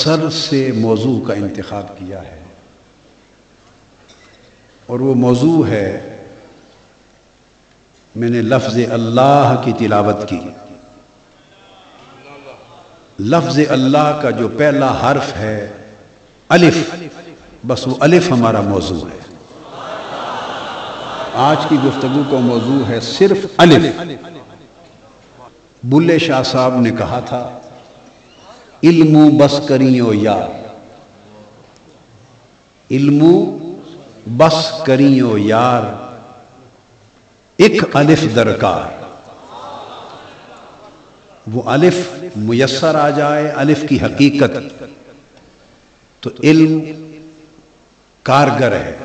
مختصر سے موضوع کا انتخاب کیا ہے، اور وہ موضوع ہے، میں نے لفظ اللہ کی تلاوت کی۔ لفظ اللہ کا جو پہلا حرف ہے الف، بس وہ الف ہمارا موضوع ہے۔ آج کی گفتگو کا موضوع ہے صرف الف۔ بلے شاہ صاحب نے کہا تھا، علمو بس کریو یار، علمو بس کریو یار، ایک الف درکار۔ وہ الف میسر آ جائے، الف کی حقیقت، تو علم کارگر ہے،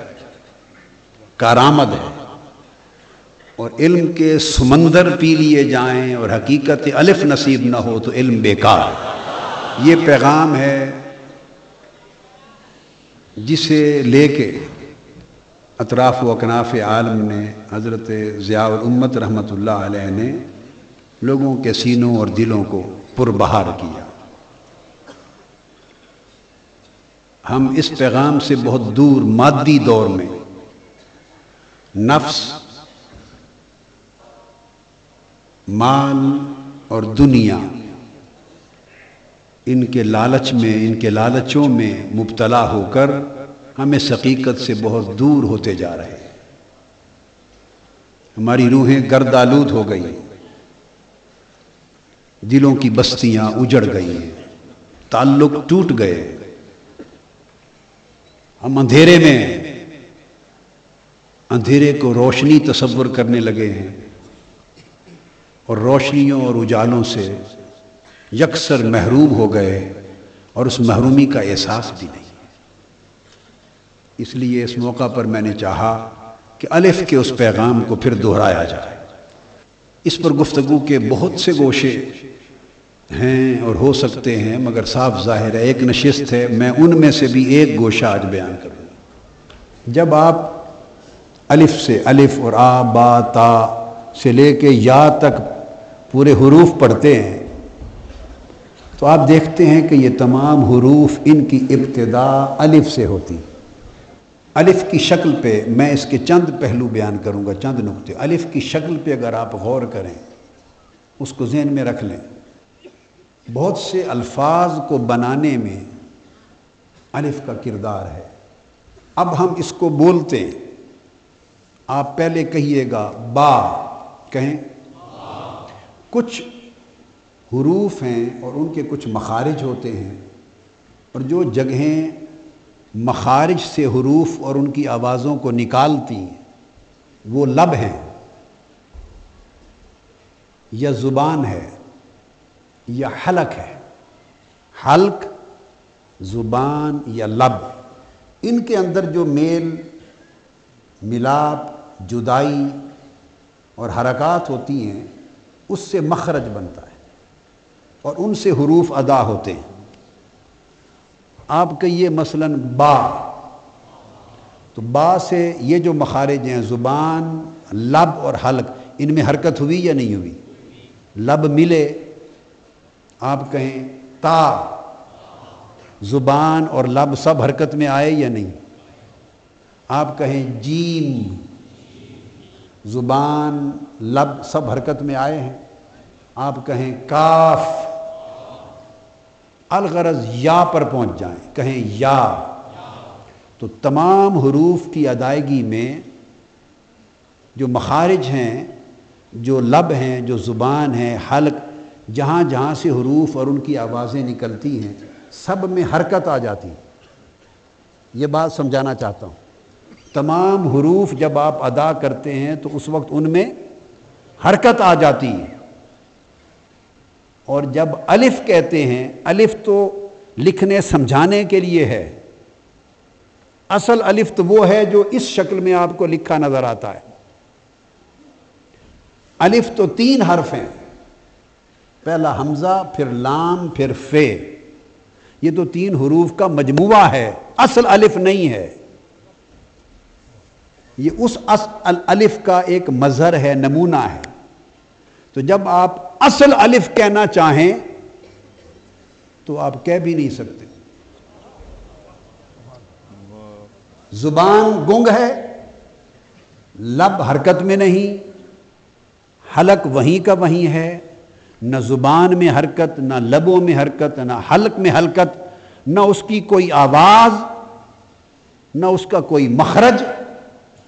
کارآمد ہے، اور علم کے سمندر پی لیے جائیں اور حقیقت الف نصیب نہ ہو تو علم بیکار ہے۔ یہ پیغام ہے جسے لے کے اطراف و اکناف عالم نے، حضرت ضیاء الامت رحمۃ اللہ علیہ نے لوگوں کے سینوں اور دلوں کو پربہار کیا۔ ہم اس پیغام سے بہت دور مادی دور میں نفس، مال اور دنیا، ان کے لالچ میں، ان کے لالچوں میں مبتلا ہو کر ہم اس حقیقت سے بہت دور ہوتے جا رہے ہیں۔ ہماری روحیں گرد آلود ہو گئی، دلوں کی بستیاں اجڑ گئی ہیں، تعلق ٹوٹ گئے، ہم اندھیرے میں ہیں، اندھیرے کو روشنی تصور کرنے لگے ہیں، اور روشنیوں اور اجالوں سے یکسر محروم ہو گئے، اور اس محرومی کا احساس بھی نہیں۔ اس لیے اس موقع پر میں نے چاہا کہ الف کے اس پیغام کو پھر دہرایا جائے۔ اس پر گفتگو کے بہت سے گوشے ہیں اور ہو سکتے ہیں، مگر صاف ظاہر ہے ایک نشست ہے، میں ان میں سے بھی ایک گوشہ آج بیان کروں گا۔ جب آپ الف سے، الف اور آ با تا سے لے کے یا تک پورے حروف پڑھتے ہیں تو آپ دیکھتے ہیں کہ یہ تمام حروف، ان کی ابتدا الف سے ہوتی۔ الف کی شکل پہ میں اس کے چند پہلو بیان کروں گا، چند نقطے۔ الف کی شکل پہ اگر آپ غور کریں، اس کو ذہن میں رکھ لیں، بہت سے الفاظ کو بنانے میں الف کا کردار ہے۔ اب ہم اس کو بولتے ہیں، آپ پہلے کہیے گا با، کہیں۔ کچھ حروف ہیں اور ان کے کچھ مخارج ہوتے ہیں، اور جو جگہیں مخارج سے حروف اور ان کی آوازوں کو نکالتی ہیں وہ لب ہیں، یا زبان ہے، یا حلق ہے۔ حلق، زبان یا لب، ان کے اندر جو میل ملاپ، جدائی اور حرکات ہوتی ہیں، اس سے مخرج بنتا ہے اور ان سے حروف ادا ہوتے ہیں۔ آپ کہیے مثلاً با، تو با سے یہ جو مخارج ہیں، زبان، لب اور حلق، ان میں حرکت ہوئی یا نہیں ہوئی؟ لب ملے، آپ کہیں تا، زبان اور لب سب حرکت میں آئے یا نہیں؟ آپ کہیں جیم، زبان، لب سب حرکت میں آئے ہیں۔ آپ کہیں کاف، الغرض یا پر پہنچ جائیں، کہیں یا۔ تو تمام حروف کی ادائیگی میں جو مخارج ہیں، جو لب ہیں، جو زبان ہے، حلق، جہاں جہاں سے حروف اور ان کی آوازیں نکلتی ہیں، سب میں حرکت آ جاتی ہے۔ یہ بات سمجھانا چاہتا ہوں۔ تمام حروف جب آپ ادا کرتے ہیں تو اس وقت ان میں حرکت آ جاتی ہے، اور جب الف کہتے ہیں، الف تو لکھنے سمجھانے کے لیے ہے، اصل الف تو وہ ہے جو اس شکل میں آپ کو لکھا نظر آتا ہے۔ الف تو 3 حرف ہیں، پہلا حمزہ، پھر لام، پھر فے۔ یہ تو 3 حروف کا مجموعہ ہے، اصل الف نہیں ہے۔ یہ اس اصل الف کا ایک مظہر ہے، نمونہ ہے۔ تو جب آپ اصل الف کہنا چاہیں تو آپ کہہ بھی نہیں سکتے، زبان گنگ ہے، لب حرکت میں نہیں، حلق وہیں کا وہیں ہے، نہ زبان میں حرکت، نہ لبوں میں حرکت، نہ حلق میں حرکت، نہ اس کی کوئی آواز، نہ اس کا کوئی مخرج،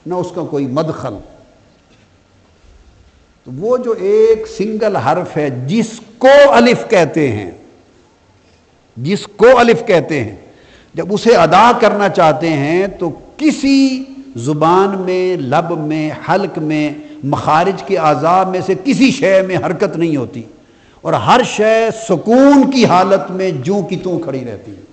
نہ اس کا کوئی مدخل۔ تو وہ جو ایک سنگل حرف ہے جس کو الف کہتے ہیں، جس کو الف کہتے ہیں، جب اسے ادا کرنا چاہتے ہیں تو کسی زبان میں، لب میں، حلق میں، مخارج کے اعضاء میں سے کسی شے میں حرکت نہیں ہوتی، اور ہر شے سکون کی حالت میں جوں کی توں کھڑی رہتی ہے۔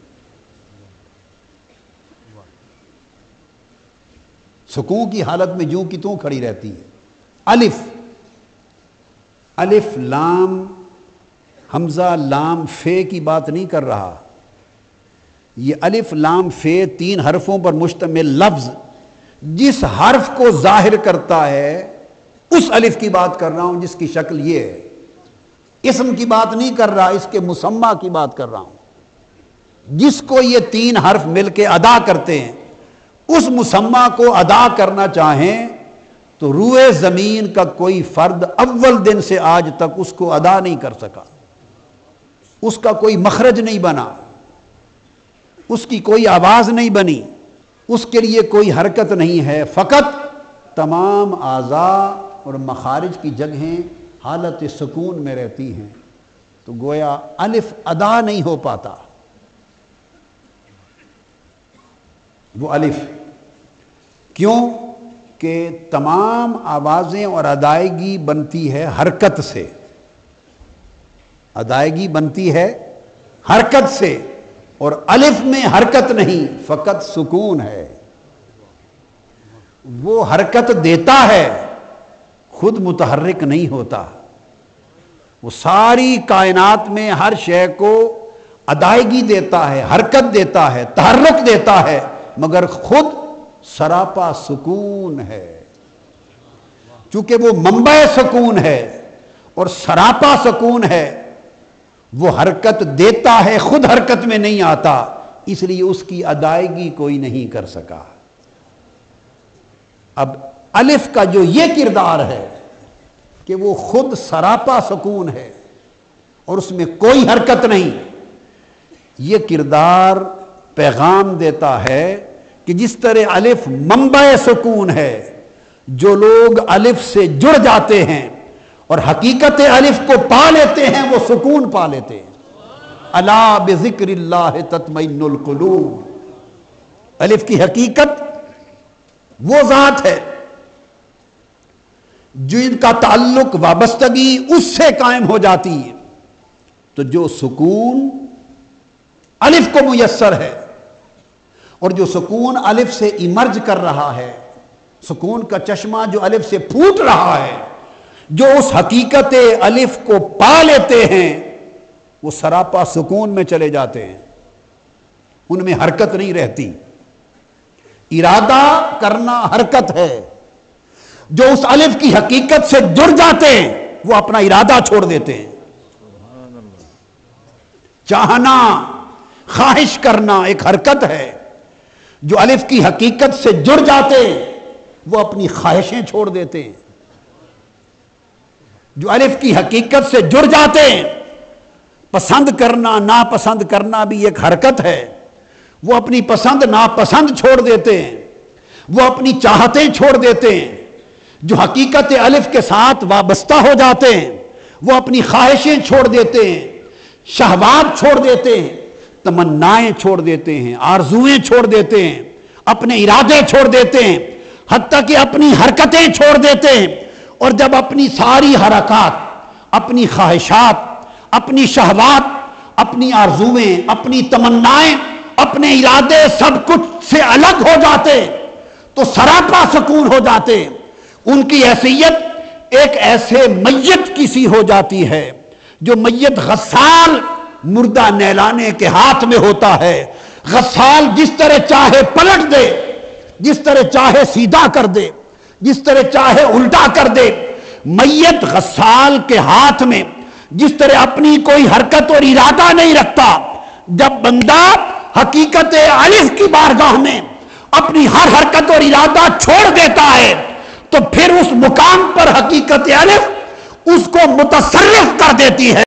سکون کی حالت میں جوں کی توں کھڑی رہتی ہے۔ الف، الف لام حمزہ لام فے کی بات نہیں کر رہا، یہ الف لام فے 3 حرفوں پر مشتمل لفظ جس حرف کو ظاہر کرتا ہے اس الف کی بات کر رہا ہوں، جس کی شکل یہ ہے۔ اسم کی بات نہیں کر رہا، اس کے مسمى کی بات کر رہا ہوں۔ جس کو یہ 3 حرف مل کے ادا کرتے ہیں، اس مسمى کو ادا کرنا چاہیں تو روئے زمین کا کوئی فرد اول دن سے آج تک اس کو ادا نہیں کر سکا، اس کا کوئی مخرج نہیں بنا، اس کی کوئی آواز نہیں بنی، اس کے لیے کوئی حرکت نہیں ہے، فقط تمام اعضاء اور مخارج کی جگہیں حالت سکون میں رہتی ہیں۔ تو گویا الف ادا نہیں ہو پاتا، وہ الف کیوں کہ تمام آوازیں اور ادائیگی بنتی ہے حرکت سے، ادائیگی بنتی ہے حرکت سے، اور الف میں حرکت نہیں، فقط سکون ہے۔ وہ حرکت دیتا ہے، خود متحرک نہیں ہوتا۔ وہ ساری کائنات میں ہر شے کو ادائیگی دیتا ہے، حرکت دیتا ہے، تحرک دیتا ہے، مگر خود سراپا سکون ہے۔ چونکہ وہ منبع سکون ہے اور سراپا سکون ہے، وہ حرکت دیتا ہے، خود حرکت میں نہیں آتا، اس لیے اس کی ادائیگی کوئی نہیں کر سکا۔ اب الف کا جو یہ کردار ہے کہ وہ خود سراپا سکون ہے اور اس میں کوئی حرکت نہیں، یہ کردار پیغام دیتا ہے کہ جس طرح الف منبع سکون ہے، جو لوگ الف سے جڑ جاتے ہیں اور حقیقت الف کو پا لیتے ہیں وہ سکون پا لیتے ہیں۔ الا بذکر اللہ تطمئن القلوب، الف کی حقیقت وہ ذات ہے جن کا تعلق وابستگی اس سے قائم ہو جاتی ہے، تو جو سکون الف کو میسر ہے اور جو سکون الف سے ایمرج کر رہا ہے، سکون کا چشمہ جو الف سے پھوٹ رہا ہے، جو اس حقیقت الف کو پا لیتے ہیں وہ سراپا سکون میں چلے جاتے ہیں، ان میں حرکت نہیں رہتی۔ ارادہ کرنا حرکت ہے، جو اس الف کی حقیقت سے جڑ جاتے ہیں وہ اپنا ارادہ چھوڑ دیتے ہیں۔ چاہنا، خواہش کرنا ایک حرکت ہے، جو الف کی حقیقت سے جڑ جاتے ہیں وہ اپنی خواہشیں چھوڑ دیتے ہیں۔ جو الف کی حقیقت سے جڑ جاتے ہیں، پسند کرنا ناپسند کرنا بھی ایک حرکت ہے، وہ اپنی پسند ناپسند چھوڑ دیتے ہیں، وہ اپنی چاہتیں چھوڑ دیتے ہیں۔ جو حقیقت الف کے ساتھ وابستہ ہو جاتے ہیں وہ اپنی خواہشیں چھوڑ دیتے ہیں، شہوات چھوڑ دیتے ہیں، تمنائیں چھوڑ دیتے ہیں، آرزویں چھوڑ دیتے ہیں، اپنے ارادے چھوڑ دیتے ہیں، حتیٰ کہ اپنی حرکتیں چھوڑ دیتے ہیں۔ اور جب اپنی ساری حرکات، اپنی خواہشات، اپنی شہوات، اپنی آرزویں، اپنی تمنائیں، اپنے ارادے سب کچھ سے الگ ہو جاتے تو سراپا سکون ہو جاتے۔ ان کی حیثیت ایک ایسے میت کی سی ہو جاتی ہے جو میت غسال مردہ نہلانے کے ہاتھ میں ہوتا ہے۔ غسال جس طرح چاہے پلٹ دے، جس طرح چاہے سیدھا کر دے، جس طرح چاہے الٹا کر دے، میت غسال کے ہاتھ میں جس طرح اپنی کوئی حرکت اور ارادہ نہیں رکھتا۔ جب بندہ حقیقت الف کی بارگاہ میں اپنی ہر حرکت اور ارادہ چھوڑ دیتا ہے تو پھر اس مقام پر حقیقت الف اس کو متصرف کر دیتی ہے۔